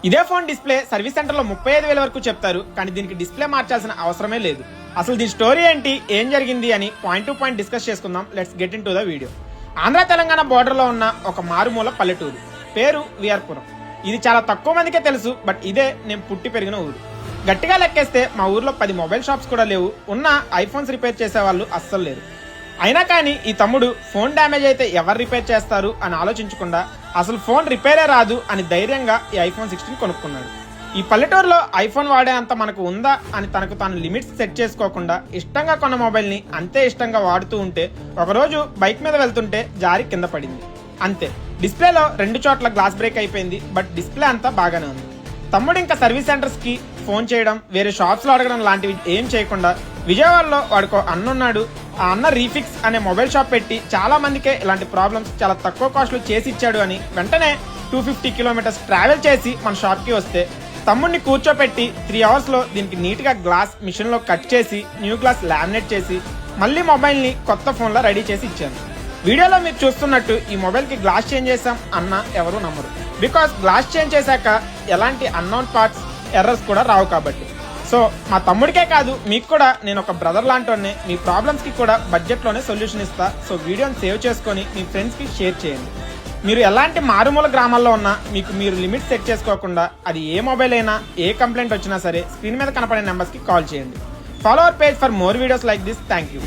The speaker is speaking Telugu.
ఇదే ఫోన్ డిస్ప్లే సర్వీస్ సెంటర్లో 35,000 వరకు చెప్తారు, కానీ దీనికి డిస్ప్లే మార్చాల్సిన అవసరమే లేదు. అసలు దీని స్టోరీ ఏంటి, ఏం జరిగింది అని పాయింట్ టు పాయింట్ డిస్కస్ చేసుకుందాం. Let's get in to the video. Andhra Telangana బోర్డర్లో ఉన్న ఒక మారుమూల పల్లెటూరు, పేరు విఆర్పురం. ఇది చాలా తక్కువ మందికే తెలుసు, బట్ ఇదే నేను పుట్టి పెరిగిన ఊరు. గట్టిగా లెక్కేస్తే మా ఊర్లో 10 మొబైల్ షాప్స్ కూడా లేవు. ఉన్న ఐఫోన్స్ రిపేర్ చేసే వాళ్ళు అస్సలు లేరు. అయినా కానీ ఈ తమ్ముడు ఫోన్ డ్యామేజ్ అయితే ఎవరు రిపేర్ చేస్తారు అని ఆలోచించకుండా అసలు ఫోన్ రిపేరే రాదు అని ధైర్యంగా ఈ ఐఫోన్ 16 కొనుక్కున్నాడు. ఈ పల్లెటూరులో ఐఫోన్ వాడే అంత మనకు ఉందా అని తనకు తాను లిమిట్స్ సెట్ చేసుకోకుండా ఇష్టంగా కొన్న మొబైల్ని అంతే ఇష్టంగా వాడుతూ ఉంటే ఒకరోజు బైక్ మీద వెళ్తుంటే జారి కింద పడింది. అంతే, డిస్ప్లేలో 2 చోట్ల గ్లాస్ బ్రేక్ అయిపోయింది. బట్ డిస్ప్లే అంతా బాగానే ఉంది. తమ్ముడు ఇంకా సర్వీస్ సెంటర్స్ కి ఫోన్ చేయడం, వేరే షాప్స్ లో అడగడం లాంటివి ఏం చేయకుండా విజయవాడలో వాడికో అన్న ఉన్నాడు. ఆ అన్న రీఫిక్స్ అనే మొబైల్ షాప్ పెట్టి చాలా మందికే ఇలాంటి ప్రాబ్లమ్స్ చాలా తక్కువ కాస్ట్ లో చేసి ఇచ్చాడు అని వెంటనే 250 కిలోమీటర్స్ ట్రావెల్ చేసి మన షాప్ కి వస్తే తమ్ముడిని కూర్చోపెట్టి 3 అవర్స్ లో దీనికి నీట్ గా గ్లాస్ మిషన్ లో కట్ చేసి న్యూ గ్లాస్ లామినేట్ చేసి మళ్ళీ మొబైల్ ని కొత్త ఫోన్ లో రెడీ చేసి ఇచ్చాను. వీడియోలో మీరు చూస్తున్నట్టు ఈ మొబైల్ కి గ్లాస్ చేంజ్ చేసాం అన్న ఎవరు నమ్మరు. బికాస్ గ్లాస్ చేంజ్ చేశాక ఎలాంటి అన్నోన్ పార్ట్స్ ఎర్రర్స్ కూడా రావు కాబట్టి. సో మా తమ్ముడికే కాదు, మీకు కూడా నేను ఒక బ్రదర్ లాంటి మీ ప్రాబ్లమ్స్ కి కూడా బడ్జెట్ లోనే సొల్యూషన్ ఇస్తా. సో వీడియోని సేవ్ చేసుకొని మీ ఫ్రెండ్స్ కి షేర్ చేయండి. మీరు ఎలాంటి మారుమూల గ్రామాల్లో ఉన్నా మీరు లిమిట్ సెట్ చేసుకోకుండా అది ఏ మొబైల్ అయినా ఏ కంప్లైంట్ వచ్చినా సరే స్క్రీన్ మీద కనపడే నెంబర్స్ కి కాల్ చేయండి. Follow our page for more videos like this. Thank you.